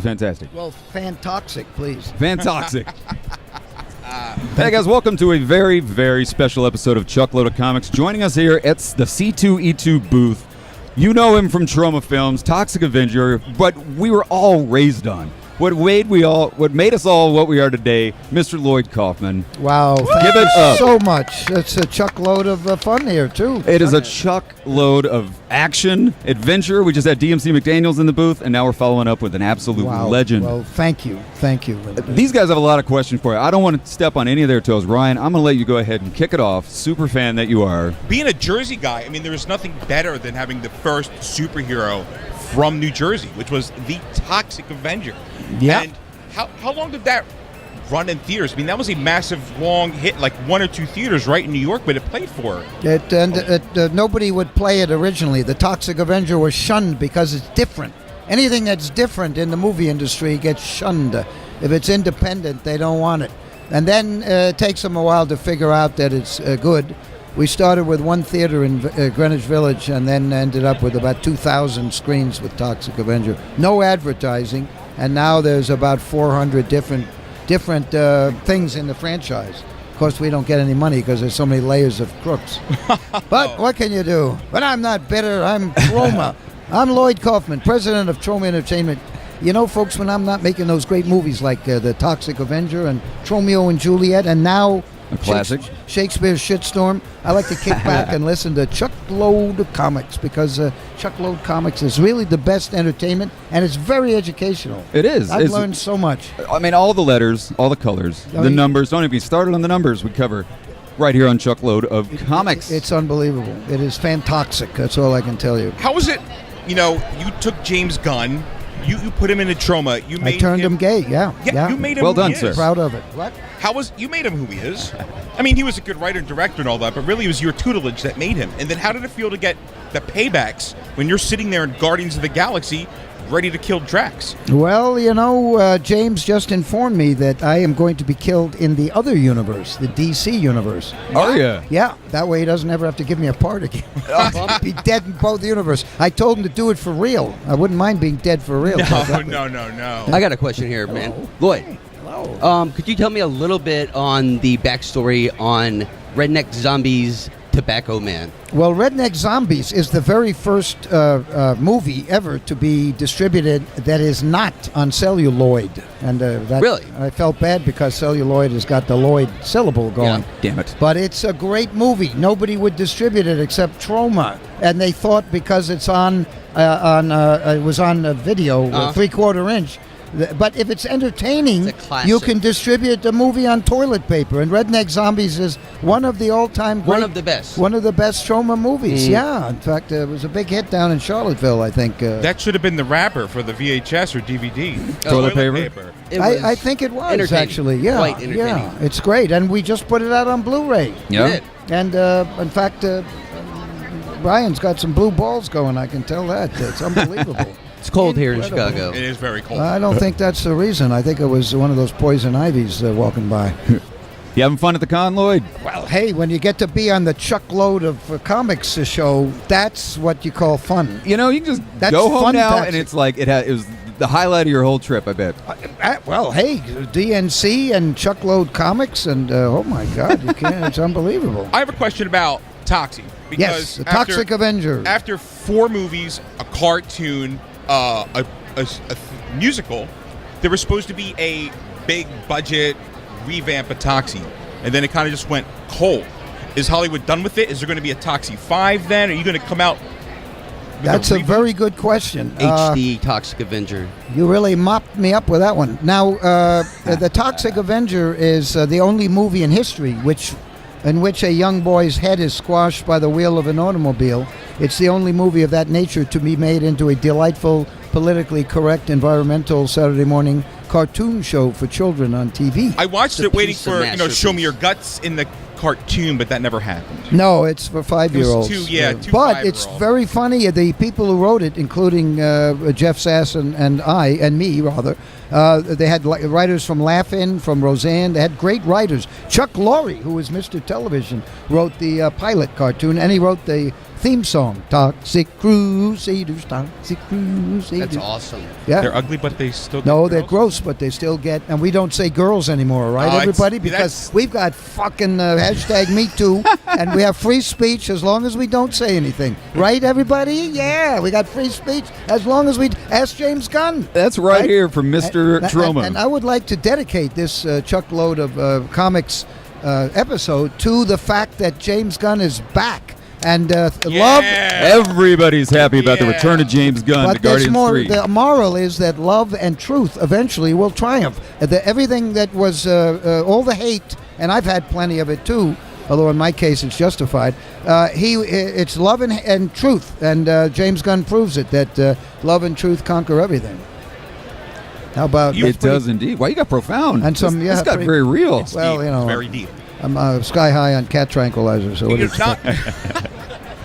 Fantastic. Well, fantoxic, please. Fantoxic. Hey guys, welcome to a very, very special episode of Chuckload of Comics. Joining us here at the C2E2 booth. You know him from Troma Films, Toxic Avenger, but we were all raised on. What made us all what we are today, Mr. Lloyd Kaufman. Wow, Give it up. so much. It's a chuckload of fun here, too. It is a chuckload of action, adventure. We just had DMC McDaniels in the booth, and now we're following up with an absolute legend. Well, thank you. Thank you. These guys have a lot of questions for you. I don't want to step on any of their toes. Ryan, I'm going to let you go ahead and kick it off. Super fan that you are. Being a Jersey guy, I mean, there was nothing better than having the first superhero from New Jersey, which was the Toxic Avenger. Yeah. And how long did that run in theaters? I mean, that was a massive, long hit, like one or two theaters right in New York, but it played for. Nobody would play it originally. The Toxic Avenger was shunned because it's different. Anything that's different in the movie industry gets shunned. If it's independent, they don't want it. And then it takes them a while to figure out that it's good. We started with one theater in Greenwich Village and then ended up with about 2,000 screens with Toxic Avenger. No advertising, and now there's about 400 different things in the franchise. Of course, we don't get any money because there's so many layers of crooks. But what can you do? But I'm not bitter. I'm Troma. I'm Lloyd Kaufman, president of Troma Entertainment. You know, folks, when I'm not making those great movies like The Toxic Avenger and Romeo and Juliet and now a classic. Shakespeare's Shitstorm, I like to kick back and listen to Chuckload of Comics because Chuckload Comics is really the best entertainment and it's very educational. It is. I've learned so much. I mean, all the letters, all the colors, the numbers. Don't even get started on the numbers we cover right here on Chuckload of Comics. It's unbelievable. It is fantoxic. That's all I can tell you. How was it, you know, you took James Gunn, you put him into Troma. I turned him gay, yeah. You made him well who done, he sir. is. Proud of it. What? You made him who he is. I mean, he was a good writer and director and all that, but really it was your tutelage that made him. And then how did it feel to get the paybacks when you're sitting there in Guardians of the Galaxy ready to kill Drax? Well, you know, James just informed me that I am going to be killed in the other universe, the DC universe. Are you? Yeah, that way he doesn't ever have to give me a part again. I'll be dead in both universes. I told him to do it for real. I wouldn't mind being dead for real. No. I got a question here, man. Hello. Lloyd, Hello. could you tell me a little bit on the backstory on Redneck Zombies Tobacco Man? Well, Redneck Zombies is the very first movie ever to be distributed that is not on celluloid. And Really? I felt bad because celluloid has got the Lloyd syllable going. Yeah. Damn it. But it's a great movie. Nobody would distribute it except Troma. And they thought because it's it was on a video, 3/4 inch. But if it's entertaining, It's a classic. you can distribute the movie on toilet paper. And Redneck Zombies is one of the all-time great... One of the best. One of the best Troma movies, yeah. In fact, it was a big hit down in Charlottesville, I think. That should have been the wrapper for the VHS or DVD. Toilet paper? It was I think it was, entertaining. actually. Yeah, Quite entertaining. yeah. It's great. And we just put it out on Blu-ray. Yeah. did. And, in fact, Brian's got some blue balls going, I can tell that. It's unbelievable. It's cold here in Incredible. Chicago. It is very cold. I don't think that's the reason. I think it was one of those poison ivies walking by. You having fun at the con, Lloyd? Well, hey, when you get to be on the Chuckload of Comics show, that's what you call fun. You know, you can just That's go home fun now, taxi. and it's like it was the highlight of your whole trip, I bet. Well, hey, DNC and Chuckload Comics, and oh my God, you can't. It's unbelievable. I have a question about Toxie. Yes, Because the Toxic Avenger. After 4 movies, a cartoon, a musical, there was supposed to be a big budget revamp of Toxie, and then it kind of just went cold. Is Hollywood done with it? Is there going to be a Toxie 5 then? Are you going to come out with That's a reboot? very good question. HD Toxic Avenger. You really mopped me up with that one. Now, the Toxic Avenger is the only movie in history in which a young boy's head is squashed by the wheel of an automobile. It's the only movie of that nature to be made into a delightful, politically correct, environmental Saturday morning cartoon show for children on TV. I watched It's a it waiting piece of for, Show masterpiece. Me Your Guts in the cartoon, but that never happened. No, it's for 5-year-olds. two But it's 5-year-olds. very funny. The people who wrote it, including Jeff Sass and me, rather, they had writers from Laugh-In, from Roseanne. They had great writers. Chuck Lorre, who was Mr. Television, wrote the pilot cartoon, and he wrote the theme song. Toxic Crusaders, Toxic Crusaders. That's awesome. Yeah. They're ugly, but they still get No, they're girls? gross, but they still get, and we don't say girls anymore, right, Oh, it's- everybody? Because that's- we've got fucking hashtag Me Too, and we have free speech as long as we don't say anything, right, everybody? Yeah, we got free speech as long as we ask James Gunn. That's right here from Mr. Troma. And I would like to dedicate this Chuckload of Comics episode to the fact that James Gunn is back. And love. Everybody's happy about the Yeah. return of James Gunn to But there's Guardians more. 3. The moral is that love and truth eventually will triumph. Everything that was all the hate, and I've had plenty of it too, although in my case it's justified. It's love and truth, and James Gunn proves it that love and truth conquer everything. How about It does indeed. Wow, you got profound. And some- this yeah, got pretty- very real. It's Well, deep. you know, It's very deep. I'm sky high on cat tranquilizer, so what You is know,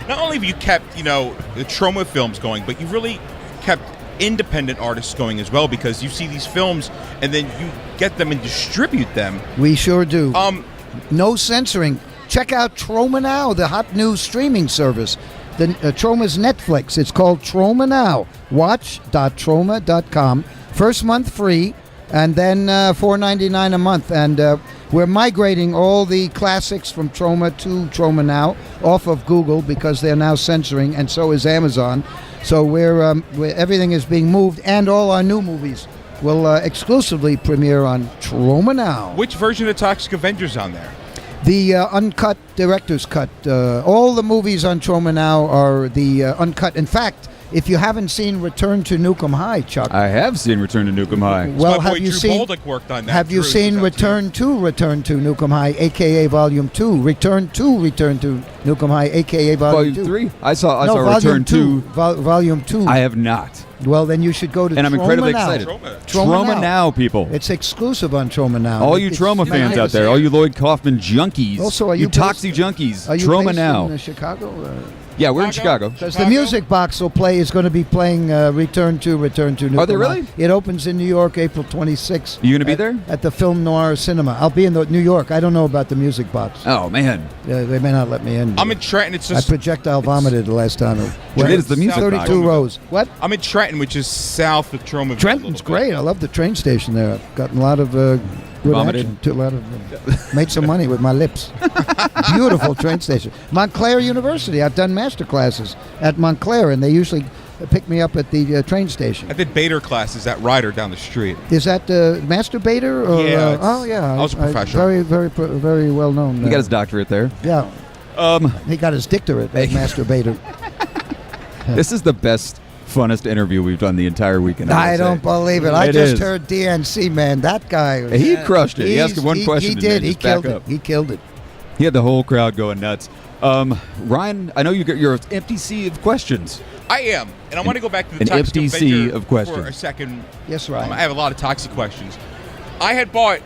not only have you kept, the Troma Films going, but you really kept independent artists going as well, because you see these films and then you get them and distribute them. we sure do. No, Censoring. Check out Troma Now, the hot new streaming service. The Troma's Netflix. It's called Troma Now. Watch.troma.com. First month free, and then $4.99 a month. And we're migrating all the classics from Troma to Troma Now off of Google because they're now censoring, and so is Amazon. So we're everything is being moved, and all our new movies will exclusively premiere on Troma Now. which version of Toxic Avenger's on there? The uncut director's cut. All the movies on Troma Now are the uncut. In fact, if you haven't seen Return to Nukem High, Chuck, I have seen Return to Nukem High. well, My have boy you Drew seen? Bolduc worked on that. Have you Drew, seen is that Return to Nukem High, aka Volume 2? Return to Nukem High, aka Volume 2. Volume 3? I saw No, Return Volume 2. 2. Volume 2. I have not. Well, then you should go to And I'm Troma incredibly Now. excited. Troma. Troma Now, people. It's exclusive on Troma Now. All you It's Troma fans magnificent. out there, all you Lloyd Kaufman junkies, Also, are you you Toxie junkies, Are you Troma based Now. in Chicago? Yeah, we're in Chicago. Because the music box will play is going to be playing Return to Nukem Are they High. really? It opens in New York April 26th. You gonna be there? At the Film Noir Cinema. I'll be in New York. I don't know about the music box. Oh man, They may not let me in. I'm in Trenton. It's I just projectile vomited the last time. It is the music box. 32 rows. What? I'm in Trenton, which is south of Troma. Trenton's great. I love the train station there. I've gotten a lot of good Vomited? action. A lot of made some money with my lips. Beautiful train station. Montclair University. I've done master classes at Montclair, and they usually pick me up at the train station. I did Bader classes at Ryder down the street. Is that masturbator? Or, Yeah, it's- oh yeah. I was a professional. Very well known. he got his doctorate there. Yeah. Um, He got his doctorate as masturbator. this is the best, funnest interview we've done the entire weekend. I don't believe it. I It just is. heard DNC, man. That guy. He crushed it. He asked He's- one question. He and did. then He just back killed it. up. He killed it. He had the whole crowd going nuts. Ryan, I know you're an empty sea of questions. I am, and I want to go back to the an Toxic empty sea Avenger of questions. for a second. Yes, Ryan. I have a lot of Toxic questions. I had bought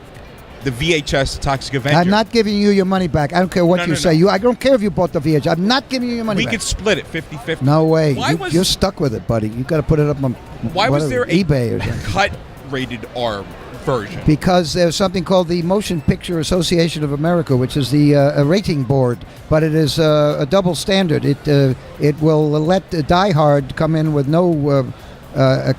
the VHS Toxic Avenger. I'm not giving you your money back. I don't care what No, you no, say. no. I don't care if you bought the VH. I'm not giving you your money We back. could split it 50-50. No way. Why was- You're stuck with it, buddy. You got to put it up on Why was there a eBay or something. cut-rated R version? Because there's something called the Motion Picture Association of America, which is the rating board, but it is a double standard. It will let Die Hard come in with no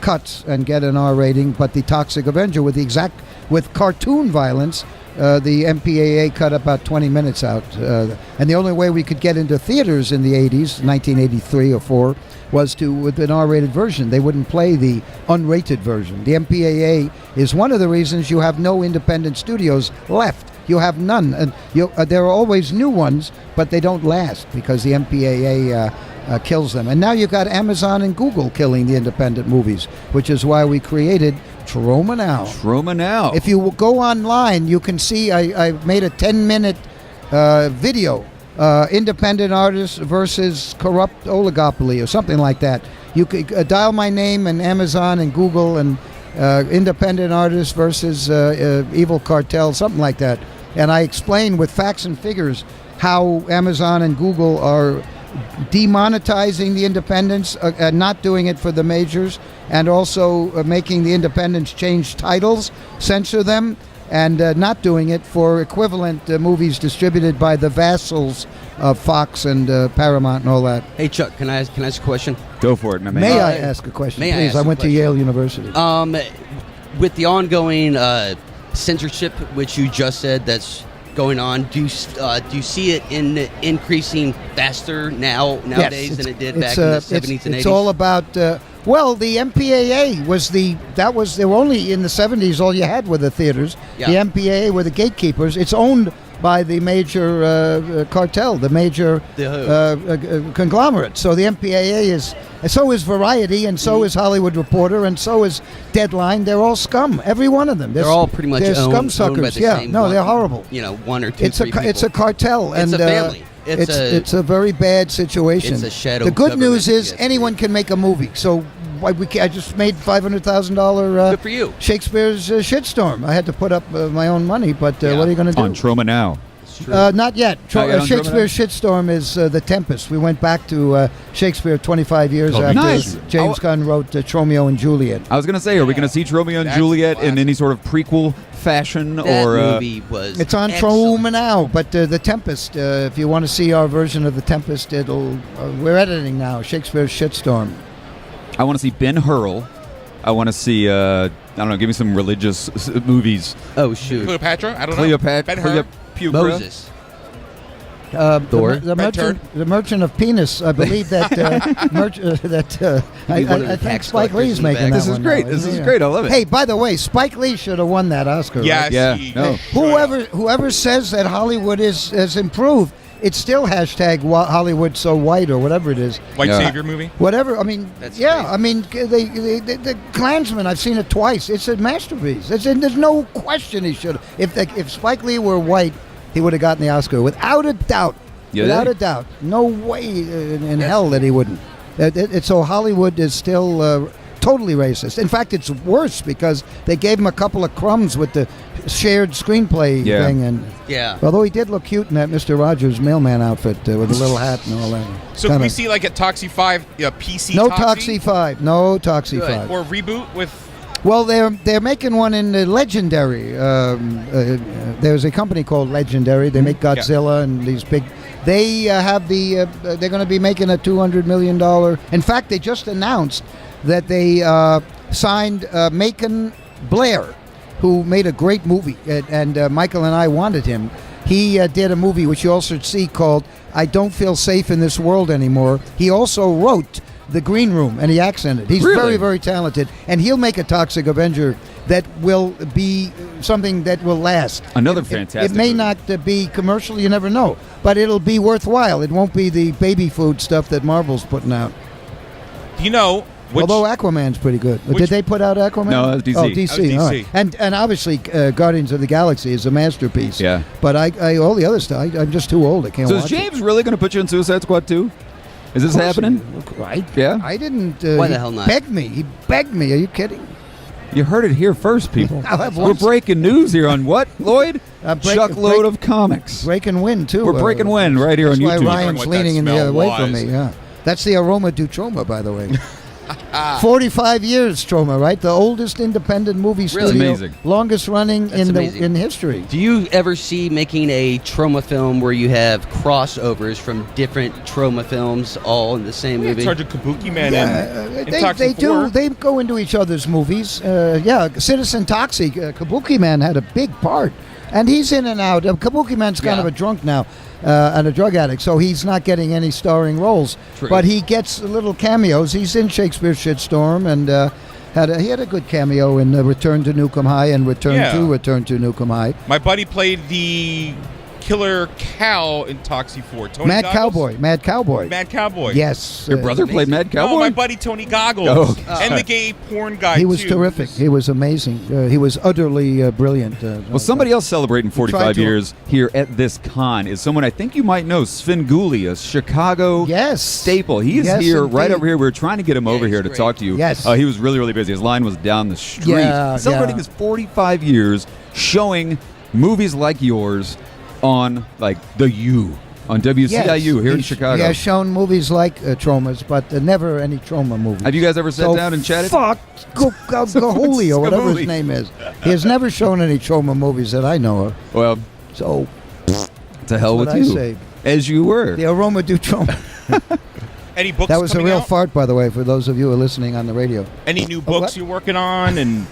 cuts and get an R rating, but the Toxic Avenger with cartoon violence. The MPAA cut about 20 minutes out, and the only way we could get into theaters in the 80s, 1983 or 4, was with an R-rated version. They wouldn't play the unrated version. The MPAA is one of the reasons you have no independent studios left. You have none, and there are always new ones, but they don't last because the MPAA kills them. And now you've got Amazon and Google killing the independent movies, which is why we created Troma Now. Troma Now. If you go online, you can see I made a 10-minute video, independent artists versus corrupt oligopoly or something like that. You could dial my name and Amazon and Google and independent artists versus evil cartel, something like that. And I explain with facts and figures how Amazon and Google are demonetizing the independents, not doing it for the majors, and also making the independents change titles, censor them, and not doing it for equivalent movies distributed by the vassals of Fox and Paramount and all that. Hey, Chuck, can I ask a question? Go for it, my man. May I ask a question, May I please? ask I a went to question? Yale University. With the ongoing censorship, which you just said that's going on, do you see it increasing faster nowadays than it did back in the 70s and 80s? It's all about. Well, the MPAA they were only in the 70s. All you had were the theaters. Yeah. The MPAA were the gatekeepers. It's owned by the major cartel, the major conglomerate. So the MPAA is. So is Variety, and so is Hollywood Reporter, and so is Deadline. They're all scum. Every one of them. They're all pretty much they're owned scum by suckers. the Yeah. same No, one, they're horrible. One or two. It's three it's a people. cartel, It's and a family. It's a very bad situation. It's a shadow The good news government, is yes. anyone can make a movie. So I just made $500,000 Good for you. Shakespeare's Shitstorm. I had to put up my own money, but Yeah. what are you going to do? On Troma Now. It's true. Not yet. Not yet on Shakespeare's Shitstorm is The Tempest. We went back to Shakespeare 25 years Oh, after nice. James Gunn wrote Romeo and Juliet. I was going to say, are we going to see Romeo and That's Juliet in classic. any sort of prequel fashion? That or movie was It's on excellent. Troma now, but The Tempest, if you want to see our version of The Tempest, we're editing now, Shakespeare's Shitstorm. I want to see Ben-Hur. I want to see, I don't know, give me some religious movies. Oh, shoot. Cleopatra? I don't know. Cleopatra. Ben-Hur. Moses. Thor. Thor. The Merchant of Penis. I believe that. He's one of the I think tax Spike collectors Lee's in the making back. that This is one great. now, This isn't is he? great. I love it. Hey, by the way, Spike Lee should have won that Oscar. right? Yes. Yeah, he no. should. Whoever says that Hollywood has improved, it's still hashtag Hollywood so white or whatever it is. White Yeah. Savior movie? Whatever. I mean, That's yeah. crazy. I mean, the Klansman. I've seen it twice. It's a masterpiece. There's no question he should. If Spike Lee were white, he would have gotten the Oscar without a doubt. You Without think? a doubt. No way in hell that he wouldn't. So Hollywood is still totally racist. In fact, it's worse because they gave him a couple of crumbs with the shared screenplay Yeah. thing. And Yeah. although he did look cute in that Mr. Rogers mailman outfit with the little hat and all that. So can we see like at Toxie 5, PC No Toxie? Toxie 5. No Toxie Good. 5. Or reboot with... Well, they're making one in the Legendary. There's a company called Legendary. They make Godzilla and these big. They have the. They're going to be making a $200 million. In fact, they just announced that they signed Macon Blair, who made a great movie, and Michael and I wanted him. He did a movie which you also see called "I Don't Feel Safe in This World Anymore." He also wrote The Green Room, and he accented. He's Really? very, very talented, and he'll make a Toxic Avenger that will be something that will last. Another It fantastic may movie. not be commercial, you never know, but it'll be worthwhile. It won't be the baby food stuff that Marvel's putting out. Do you know which... Although Aquaman's pretty good. which- Did they put out Aquaman? No, that was DC. Oh, That was DC. All right. DC. And obviously, Guardians of the Galaxy is a masterpiece. Yeah. But I all the other stuff, I'm just too old. I can't So watch is James really going to put you in Suicide Squad 2? Is this it. Of course happening? Right? Yeah. I didn't. Why the hell not? Begged me. He begged me. Are you kidding? You heard it here first, people. I'll have We're one. breaking news here on what, Lloyd? Chuckload of comics. Break and win too. We're breaking wind right here on That's YouTube. why Ryan's What that leaning in the smell other way from was. me. Yeah, that's the aroma du Troma, by the way. 45 years, Troma, right? The oldest independent movie Really? studio, Amazing. longest running That's amazing. in history. Do you ever see making a Troma film where you have crossovers from different Troma films all in the same We had movie? Sergeant Kabuki Man in They Toxie do. 4. They go into each other's movies. Citizen Toxie, Kabuki Man had a big part, and he's in and out. Kabuki Man's kind Yeah. of a drunk now and a drug addict, so he's not getting any starring roles. True. But he gets little cameos. He's in Shakespeare's Shitstorm, and he had a good cameo in Return to Nukem High and Return to Nukem High. My buddy played the killer cow in Toxie 4. Tony Mad Goggles? Cowboy. Mad Cowboy. Yes. Your brother played Mad Cowboy? No, my buddy Tony Goggles. Oh, and the gay porn guy, He was too. terrific. He was amazing. He was utterly brilliant. Well, somebody else celebrating 45 to. years here at this con is someone I think you might know, Sven Gulli, a Chicago Yes. staple. He is Yes, here, right indeed. over here. We were trying to get him over he's here to great. talk to you. Yes. He was really, really busy. His line was down the street. Yeah, Celebrating yeah. his 45 years showing movies like yours on, like, the U. On WCIU Yes, here in he's- Chicago. He has shown movies like Tromas, but never any Troma movies. Have you guys ever sat down and chatted? Fuck Gahuli or whatever his Scavulli. name is. He has never shown any Troma movies that I know of. Well, So to hell that's with what you. I say. As you were. The aroma du Troma. Any books That was a coming real out? fart, by the way, for those of you who are listening on the radio. Any new what? books you're working on? And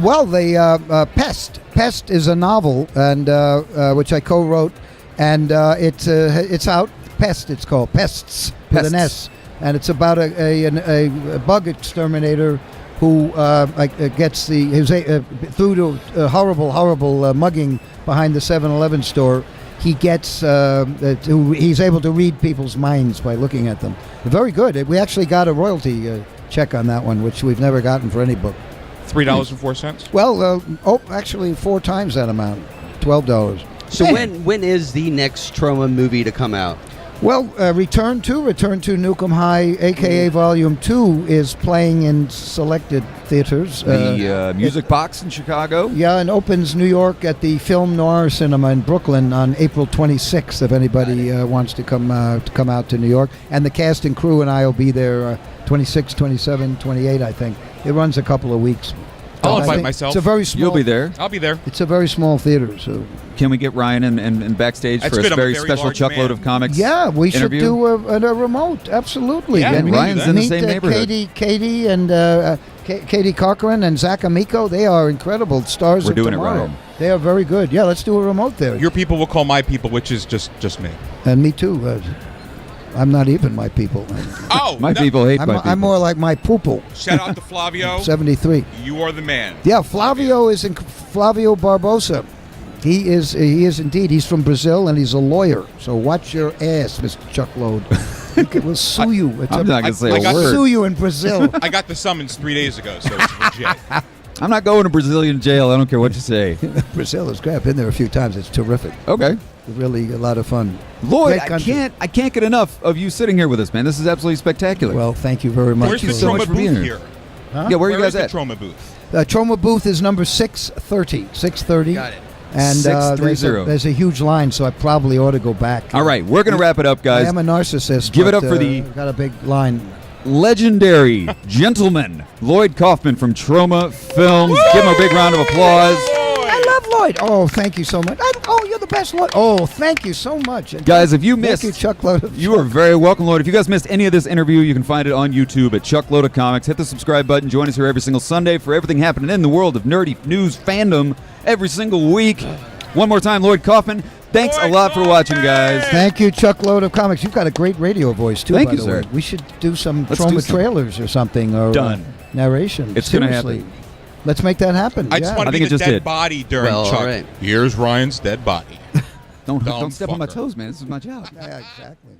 Well, the Pest. Pest is a novel, and which I co-wrote, and it's out. Pest, it's called Pests with an S, and it's about a bug exterminator who gets through to a horrible mugging behind the 7-Eleven store. He gets he's able to read people's minds by looking at them. Very good. We actually got a royalty check on that one, which we've never gotten for any book. $3.04. Well, actually 4 times that amount, $12. So Man. when is the next Troma movie to come out? Well, Return to Nukem High, a.k.a. Volume 2, is playing in selected theaters. The Music Box in Chicago. Yeah, and opens New York at the Film Noir Cinema in Brooklyn on April 26th, if anybody wants to come out to New York. And the cast and crew and I will be there 26, 27, 28, I think. It runs a couple of weeks. I'll I invite think myself. It's a very small, You'll be there. I'll be there. It's a very small theater, so... Can we get Ryan and backstage That's for good. a I'm a very very special large chuckload man. of comics? Yeah, we should interview? do a remote. Absolutely. Yeah, And we can do Ryan's that. in the meet, same neighborhood. Katie and Katie Cochran and Zach Amico. They are incredible stars We're of doing it, tomorrow. Ryan. They are very good. Yeah, let's do a remote there. Your people will call my people, which is just me. And me too. I'm not even my people. Oh, My no. people hate my people. I'm more like my poople. Shout out to Flavio. 73. You are the man. Yeah, Flavio Barbosa. He is indeed. He's from Brazil and he's a lawyer. So watch your ass, Mr. Chuckload. He will sue you. I'm not going to say I a got word. Sue you in Brazil. I got the summons 3 days ago, so it's legit. I'm not going to Brazilian jail. I don't care what you say. Brazil is great. I've been there a few times. It's terrific. Okay. Really a lot of fun. Lloyd, Great country. I can't get enough of you sitting here with us, man. This is absolutely spectacular. Well, thank you very much. Where's the you so much Troma for being booth here. here? Huh? yeah, where are you Where guys is at? the Troma booth? Troma booth is number 630. 630. Got it. And 630. there's a huge line, so I probably ought to go back. All right, we're going to wrap it up, I guys. am a narcissist. Give it but, up for the- got a big line. Legendary gentleman, Lloyd Kaufman from Troma Films. Give him a big round of applause. I love Lloyd. Oh, thank you so much. You're the best Lloyd. Oh, thank you so much. And Guys, if you thank missed, you, Chuck Load of you are very welcome, Lloyd. If you guys missed any of this interview, you can find it on YouTube at Chuckload of Comics. Hit the subscribe button. Join us here every single Sunday for everything happening in the world of nerdy news fandom every single week. One more time, Lloyd Kaufman. Thanks a lot for watching, guys. Thank you, Chuck Load of Comics. You've got a great radio voice, too, Thank by you, the sir. way. We should do some Let's do Troma some. trailers or something. Or Done. Narration. It's gonna Seriously. happen. Let's make that happen. I just want I to think be it the just dead did. body during Well, Chuck. all right. Here's Ryan's dead body. Don't Dumb step on my fucker. toes, man. This is my job. Yeah, exactly.